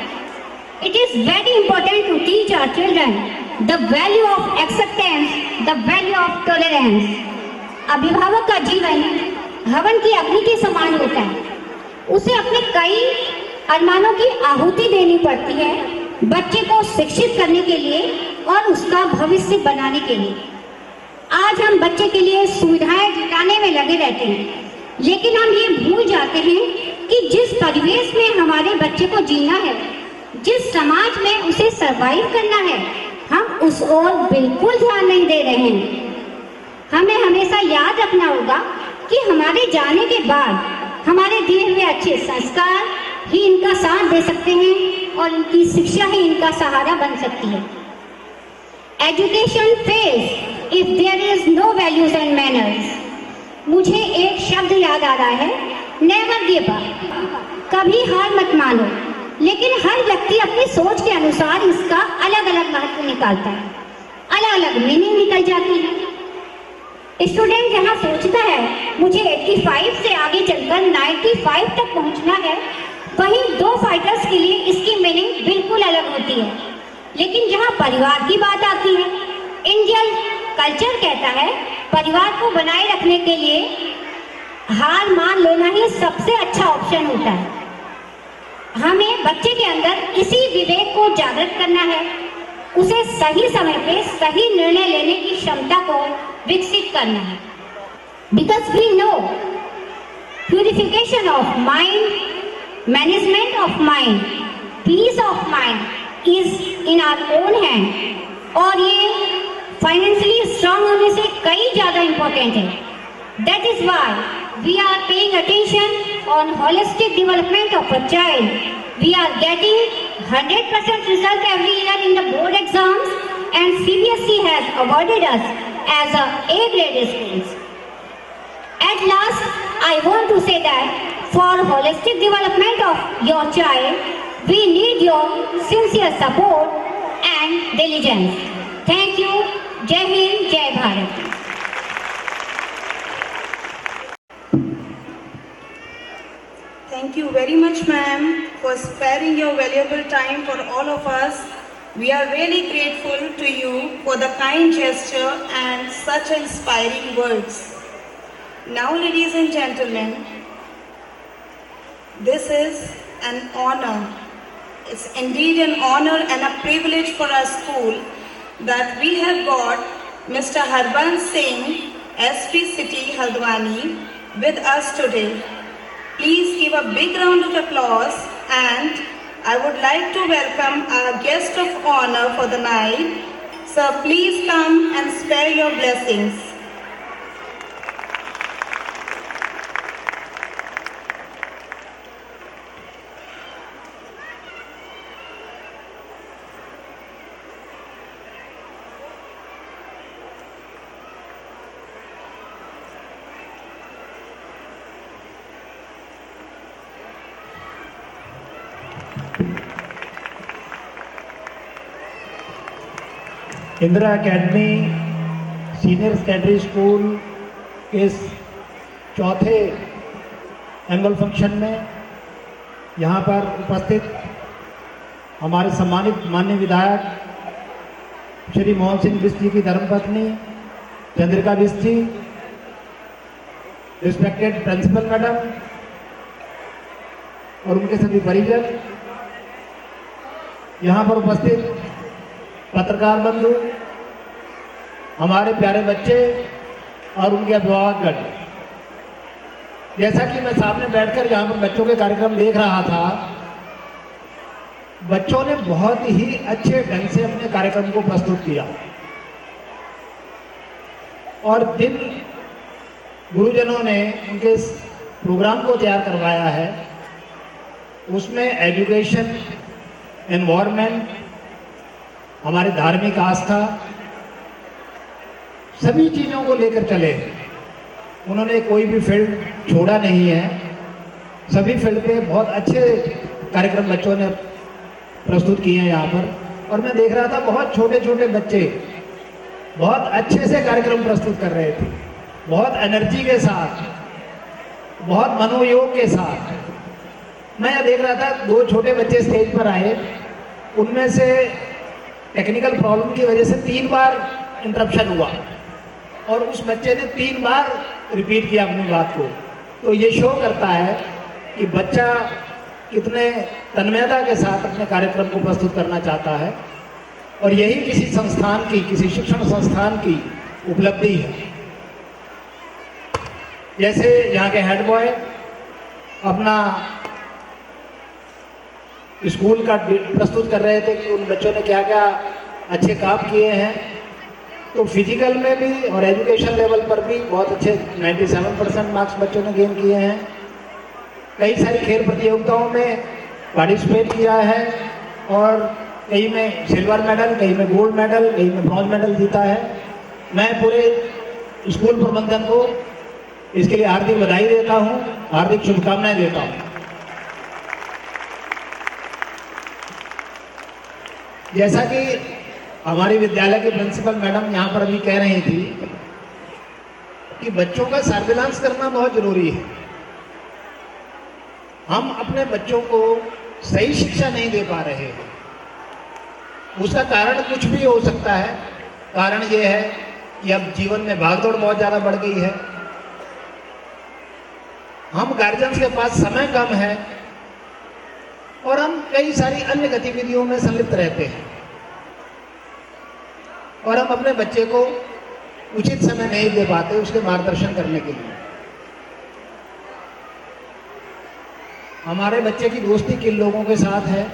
It is very important to teach our children the value of acceptance, the value of tolerance. अभिभावक का जीवन हवन की अग्नि के समान होता है। उसे अपने कई अरमानों की आहुति देनी पड़ती है बच्चे को शिक्षित करने के लिए और उसका भविष्य बनाने के लिए। आज हम बच्चे के लिए सुविधाएं जुटाने में लगे रहते हैं, लेकिन हम ये भूल जाते हैं कि जिस परिवेश में हमारे बच्चे को जीना है, जिस समाज में उसे सरवाइव करना है, हम उस ओर बिल्कुल ध्यान नहीं दे रहे हैं। हमें हमेशा याद रखना होगा कि हमारे जाने के बाद हमारे दिए हुए अच्छे संस्कार ही इनका साथ दे सकते हैं और इनकी शिक्षा ही इनका सहारा बन सकती है। Education fails if there is no values and manners. मुझे एक शब्द याद आ रहा है, नेवर गिव अप। कभी हार मत मानो, लेकिन हर व्यक्ति अपनी सोच के अनुसार इसका अलग अलग महत्व निकालता है, अलग अलग मीनिंग निकल जाती है। स्टूडेंट जहाँ सोचता है मुझे 85 से आगे चलकर 95 तक पहुँचना है, वहीं दो फाइटर्स के लिए इसकी मीनिंग बिल्कुल अलग होती है। लेकिन जहाँ परिवार की बात आती है, इंडियन कल्चर कहता है परिवार को बनाए रखने के लिए हार मान लेना ही सबसे अच्छा ऑप्शन होता है। हमें बच्चे के अंदर इसी विवेक को जागृत करना है, उसे सही समय पे सही निर्णय लेने की क्षमता को विकसित करना है। Because we know purification of mind, management of mind, peace of mind is in our own hand, और ये फाइनेंशियली स्ट्रांग होने से कई ज़्यादा इम्पोर्टेंट है। That is why we are paying attention on holistic development of a child. We are getting 100% result every year in the board exams, and CBSE has awarded us as a A-grade schools. At last, I want to say that for holistic development of your child, we need your sincere support and diligence. Thank you. Jai Hind, Jai Bharat. Thank you very much, ma'am, for sparing your valuable time for all of us. We are really grateful to you for the kind gesture and such inspiring words. Now, ladies and gentlemen, this is an honor. It's indeed an honor and a privilege for our school that we have got Mr. Harbansh Singh, SP City Haldwani, with us today. Please give a big round of applause, and I would like to welcome our guest of honor for the night. Sir, please come and spare your blessings. Indira academy senior secondary school के इस चौथे annual function में यहाँ पर उपस्थित हमारे सम्मानित माननीय विधायक श्री मोहन सिंह बिष्ट जी की धर्मपत्नी चंद्रिका बिष्ट जी, रिस्पेक्टेड प्रिंसिपल मैडम और उनके सभी परिजन, यहाँ पर उपस्थित पत्रकार बंधु, हमारे प्यारे बच्चे और उनके अभिभावकगण। जैसा कि मैं सामने बैठकर यहाँ पर बच्चों के कार्यक्रम देख रहा था, बच्चों ने बहुत ही अच्छे ढंग से अपने कार्यक्रम को प्रस्तुत किया और जिन गुरुजनों ने उनके इस प्रोग्राम को तैयार करवाया है उसमें एजुकेशन, एनवायरनमेंट, हमारी धार्मिक आस्था, सभी चीज़ों को लेकर चले। उन्होंने कोई भी फील्ड छोड़ा नहीं है, सभी फील्ड पे बहुत अच्छे कार्यक्रम बच्चों ने प्रस्तुत किए हैं यहाँ पर। और मैं देख रहा था बहुत छोटे छोटे बच्चे बहुत अच्छे से कार्यक्रम प्रस्तुत कर रहे थे, बहुत एनर्जी के साथ, बहुत मनोयोग के साथ। मैं यह देख रहा था, दो छोटे बच्चे स्टेज पर आए, उनमें से टेक्निकल प्रॉब्लम की वजह से 3 बार इंटरप्शन हुआ और उस बच्चे ने 3 बार रिपीट किया अपनी बात को। तो ये शो करता है कि बच्चा कितने तन्मयता के साथ अपने कार्यक्रम को प्रस्तुत करना चाहता है, और यही किसी संस्थान की, किसी शिक्षण संस्थान की उपलब्धि है। जैसे यहाँ के हेड बॉय अपना स्कूल का प्रस्तुत कर रहे थे कि उन बच्चों ने क्या क्या अच्छे काम किए हैं, तो फिजिकल में भी और एजुकेशन लेवल पर भी बहुत अच्छे 97% मार्क्स बच्चों ने गेन किए हैं। कई सारी खेल प्रतियोगिताओं में पार्टिसिपेट किया है और कई में सिल्वर मेडल, कई में गोल्ड मेडल, कई में ब्रॉन्ज मेडल जीता है। मैं पूरे स्कूल प्रबंधन को इसके लिए हार्दिक बधाई देता हूँ, हार्दिक शुभकामनाएं देता हूँ। जैसा कि हमारे विद्यालय के प्रिंसिपल मैडम यहाँ पर अभी कह रही थी कि बच्चों का सर्विलांस करना बहुत जरूरी है। हम अपने बच्चों को सही शिक्षा नहीं दे पा रहे हैं। उसका कारण कुछ भी हो सकता है। कारण ये है कि अब जीवन में भागदौड़ बहुत ज़्यादा बढ़ गई है। हम गार्जियंस के पास समय कम है और हम कई सारी अन्य गतिविधियों में संलिप्त रहते हैं और हम अपने बच्चे को उचित समय नहीं दे पाते उसके मार्गदर्शन करने के लिए। हमारे बच्चे की दोस्ती किन लोगों के साथ है,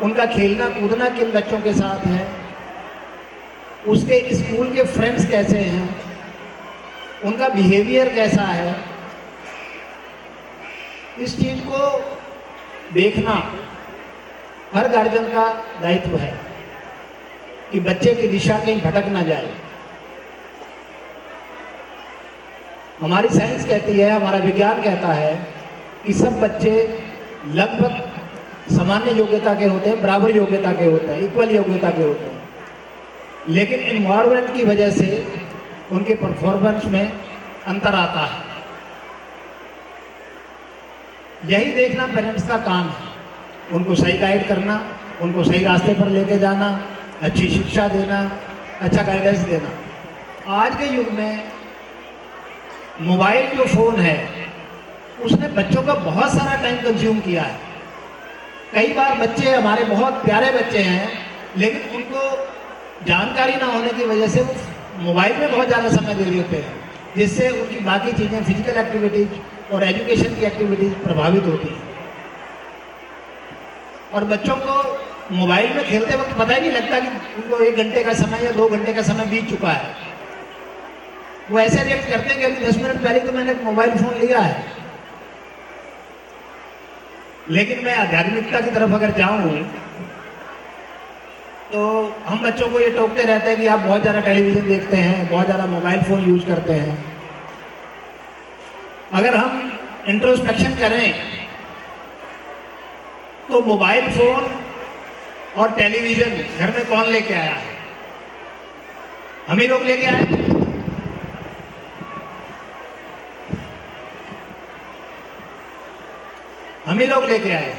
उनका खेलना कूदना किन बच्चों के साथ है, उसके स्कूल के फ्रेंड्स कैसे हैं, उनका बिहेवियर कैसा है, इस चीज को देखना हर गार्जियन का दायित्व है कि बच्चे की दिशा कहीं भटक ना जाए। हमारी साइंस कहती है, हमारा विज्ञान कहता है कि सब बच्चे लगभग सामान्य योग्यता के होते हैं, बराबर योग्यता के होते हैं, इक्वल योग्यता के होते हैं, लेकिन एनवायरनमेंट की वजह से उनके परफॉर्मेंस में अंतर आता है। यही देखना पेरेंट्स का काम है, उनको सही गाइड करना, उनको सही रास्ते पर लेके जाना, अच्छी शिक्षा देना, अच्छा गाइडेंस देना। आज के युग में मोबाइल जो फोन है उसने बच्चों का बहुत सारा टाइम कंज्यूम किया है। कई बार बच्चे हमारे बहुत प्यारे बच्चे हैं लेकिन उनको जानकारी ना होने की वजह से वो मोबाइल में बहुत ज़्यादा समय दे देते हैं, जिससे उनकी बाकी चीज़ें फिजिकल एक्टिविटीज और एजुकेशन की एक्टिविटीज प्रभावित होती हैं। और बच्चों को मोबाइल में खेलते वक्त पता ही नहीं लगता कि उनको 1 घंटे का समय या 2 घंटे का समय बीत चुका है। वो ऐसे रिएक्ट करते हैं कि अभी 10 मिनट पहले तो मैंने मोबाइल फोन लिया है। लेकिन मैं आध्यात्मिकता की तरफ अगर जाऊं तो हम बच्चों को ये टोकते रहते हैं कि आप बहुत ज़्यादा टेलीविज़न देखते हैं, बहुत ज़्यादा मोबाइल फ़ोन यूज करते हैं। अगर हम इंट्रोस्पेक्शन करें तो मोबाइल फ़ोन और टेलीविज़न घर में कौन लेके आया है? हम ही लोग लेके आए। हम ही लोग लेके आए।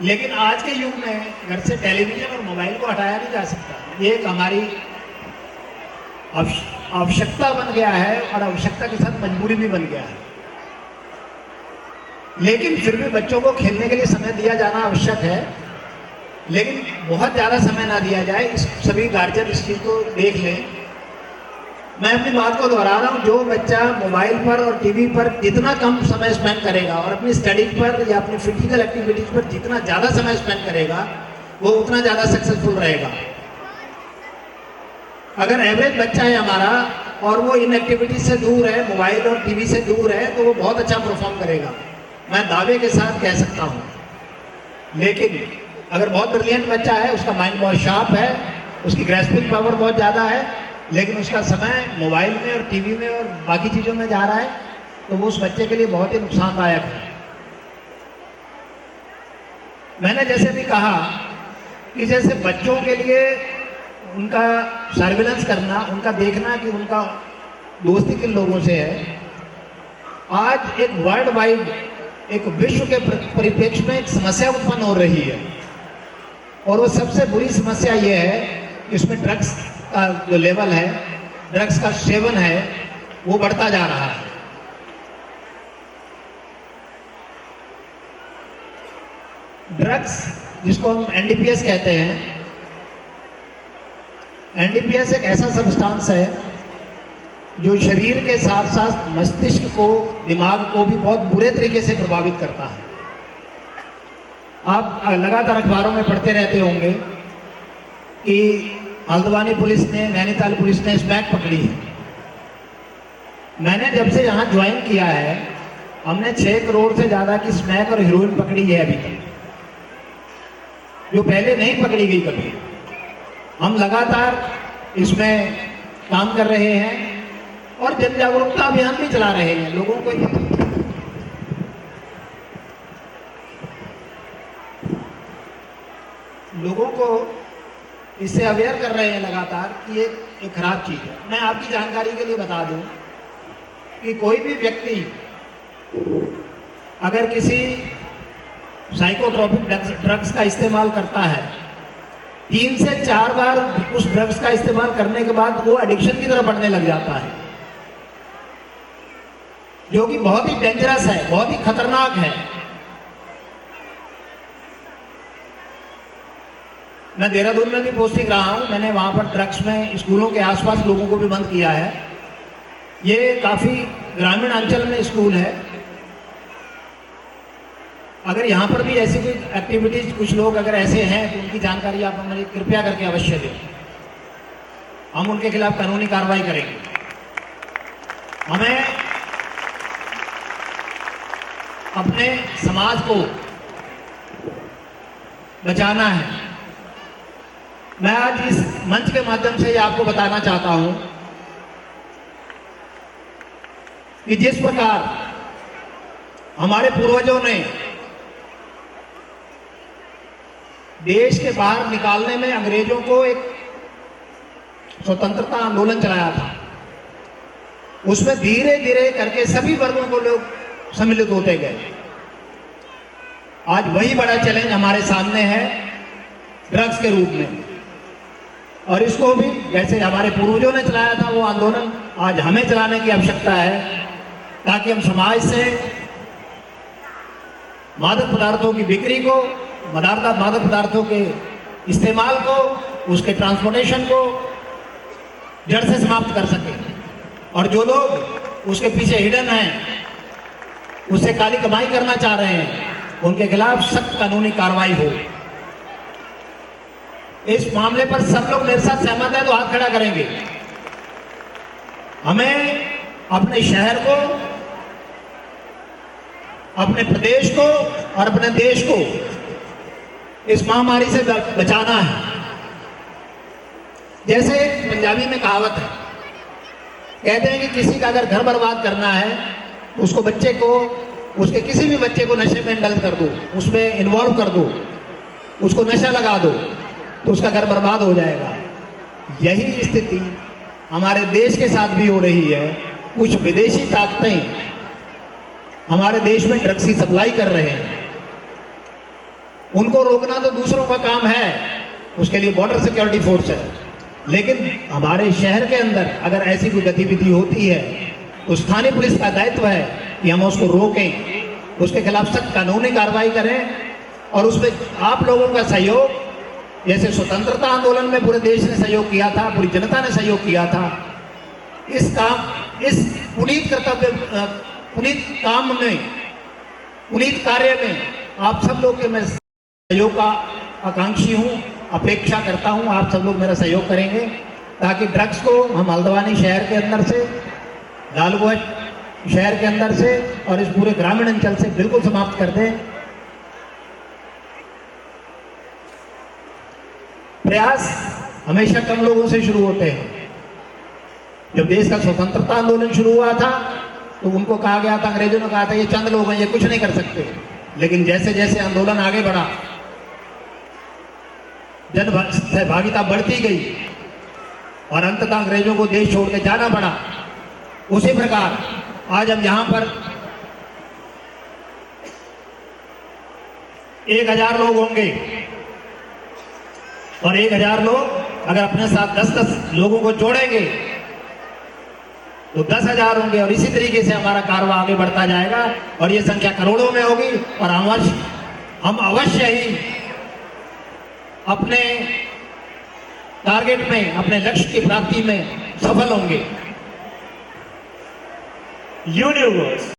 लेकिन आज के युग में घर से टेलीविजन और मोबाइल को हटाया नहीं जा सकता। ये एक हमारी आवश्यकता बन गया है और आवश्यकता के साथ मजबूरी भी बन गया है। लेकिन फिर भी बच्चों को खेलने के लिए समय दिया जाना आवश्यक है, लेकिन बहुत ज़्यादा समय ना दिया जाए। सभी गार्जियन इस चीज़ को देख लें। मैं अपनी बात को दोहरा रहा हूँ, जो बच्चा मोबाइल पर और टीवी पर जितना कम समय स्पेंड करेगा और अपनी स्टडीज पर या अपनी फिजिकल एक्टिविटीज पर जितना ज़्यादा समय स्पेंड करेगा वो उतना ज़्यादा सक्सेसफुल रहेगा। अगर एवरेज बच्चा है हमारा और वो इन एक्टिविटीज से दूर है, मोबाइल और टीवी से दूर है, तो वो बहुत अच्छा परफॉर्म करेगा, मैं दावे के साथ कह सकता हूँ। लेकिन अगर बहुत ब्रिलियंट बच्चा है, उसका माइंड बहुत शार्प है, उसकी ग्रेस्पिंग पावर बहुत ज़्यादा है, लेकिन उसका समय मोबाइल में और टीवी में और बाकी चीज़ों में जा रहा है, तो वो उस बच्चे के लिए बहुत ही नुकसानदायक है। मैंने जैसे भी कहा कि जैसे बच्चों के लिए उनका सर्विलेंस करना, उनका देखना कि उनका दोस्ती किन लोगों से है, आज एक वर्ल्ड वाइड, एक विश्व के परिप्रेक्ष्य में एक समस्या उत्पन्न हो रही है। और वो सबसे बुरी समस्या ये है कि उसमें ड्रग्स का जो लेवल है, ड्रग्स का सेवन है, वो बढ़ता जा रहा है। ड्रग्स जिसको हम एनडीपीएस कहते हैं, एनडीपीएस एक ऐसा सब्सटेंस है जो शरीर के साथ साथ मस्तिष्क को, दिमाग को भी बहुत बुरे तरीके से प्रभावित करता है। आप लगातार अखबारों में पढ़ते रहते होंगे कि हल्द्वानी पुलिस ने, नैनीताल पुलिस ने स्मैक पकड़ी है। मैंने जब से यहाँ ज्वाइन किया है, हमने 6 करोड़ से ज़्यादा की स्मैक और हीरोइन पकड़ी है अभी तक, जो पहले नहीं पकड़ी गई कभी। हम लगातार इसमें काम कर रहे हैं और जन जागरूकता अभियान भी चला रहे हैं। लोगों को इससे अवेयर कर रहे हैं लगातार कि ये खराब चीज़ है। मैं आपकी जानकारी के लिए बता दूं कि कोई भी व्यक्ति अगर किसी साइकोट्रोपिक ड्रग्स का इस्तेमाल करता है, 3 से 4 बार उस ड्रग्स का इस्तेमाल करने के बाद वो एडिक्शन की तरफ बढ़ने लग जाता है, जो कि बहुत ही डेंजरस है, बहुत ही खतरनाक है। मैं देहरादून में भी पोस्टिंग रहा हूं, मैंने वहां पर ड्रग्स में स्कूलों के आसपास लोगों को भी बंद किया है। ये काफी ग्रामीण अंचल में स्कूल है। अगर यहाँ पर भी ऐसी कोई एक्टिविटीज, कुछ लोग अगर ऐसे हैं तो उनकी जानकारी आप हमें कृपया करके अवश्य दें, हम उनके खिलाफ कानूनी कार्रवाई करेंगे। हमें अपने समाज को बचाना है। मैं आज इस मंच के माध्यम से आपको बताना चाहता हूं कि जिस प्रकार हमारे पूर्वजों ने देश के बाहर निकालने में अंग्रेजों को एक स्वतंत्रता आंदोलन चलाया था, उसमें धीरे धीरे करके सभी वर्गों को लोग सम्मिलित होते गए। आज वही बड़ा चैलेंज हमारे सामने है ड्रग्स के रूप में, और इसको भी जैसे हमारे पूर्वजों ने चलाया था वो आंदोलन, आज हमें चलाने की आवश्यकता है, ताकि हम समाज से मादक पदार्थों की बिक्री को, मादक पदार्थों के इस्तेमाल को, उसके ट्रांसपोर्टेशन को जड़ से समाप्त कर सकें, और जो लोग उसके पीछे हिडन हैं, उससे काली कमाई करना चाह रहे हैं, उनके खिलाफ सख्त कानूनी कार्रवाई हो। इस मामले पर सब लोग मेरे साथ सहमत हैं तो हाथ खड़ा करेंगे। हमें अपने शहर को, अपने प्रदेश को और अपने देश को इस महामारी से बचाना है। जैसे पंजाबी में कहावत है, कहते हैं कि किसी का अगर घर बर्बाद करना है तो उसको बच्चे को, उसके किसी भी बच्चे को नशे में इंडल्ज कर दो, उसमें इन्वॉल्व कर दो, उसको नशा लगा दो, तो उसका घर बर्बाद हो जाएगा। यही स्थिति हमारे देश के साथ भी हो रही है। कुछ विदेशी ताकतें हमारे देश में ड्रग्स की सप्लाई कर रहे हैं, उनको रोकना तो दूसरों का काम है, उसके लिए बॉर्डर सिक्योरिटी फोर्स है, लेकिन हमारे शहर के अंदर अगर ऐसी कोई गतिविधि होती है तो स्थानीय पुलिस का दायित्व है कि हम उसको रोकें, उसके खिलाफ सख्त कानूनी कार्रवाई करें, और उसमें आप लोगों का सहयोग, जैसे स्वतंत्रता आंदोलन में पूरे देश ने सहयोग किया था, पूरी जनता ने सहयोग किया था, इस पुनीत काम में, पुनीत कार्य में आप सब लोग के मैं सहयोग का आकांक्षी हूँ, अपेक्षा करता हूँ आप सब लोग मेरा सहयोग करेंगे, ताकि ड्रग्स को हम हल्द्वानी शहर के अंदर से, लालगंज शहर के अंदर से और इस पूरे ग्रामीण अंचल से बिल्कुल समाप्त कर दें। प्रयास हमेशा कम लोगों से शुरू होते हैं। जब देश का स्वतंत्रता आंदोलन शुरू हुआ था तो उनको कहा गया था, अंग्रेजों ने कहा था ये चंद लोग हैं, ये कुछ नहीं कर सकते, लेकिन जैसे जैसे आंदोलन आगे बढ़ा, जन सहभागिता बढ़ती गई और अंततः अंग्रेजों को देश छोड़ के जाना पड़ा। उसी प्रकार आज हम यहाँ पर 1000 लोग होंगे, और 1000 लोग अगर अपने साथ 10-10 लोगों को जोड़ेंगे तो 10,000 होंगे, और इसी तरीके से हमारा कारवां आगे बढ़ता जाएगा और ये संख्या करोड़ों में होगी, और हम अवश्य ही अपने टारगेट में, अपने लक्ष्य की प्राप्ति में सफल होंगे। Universe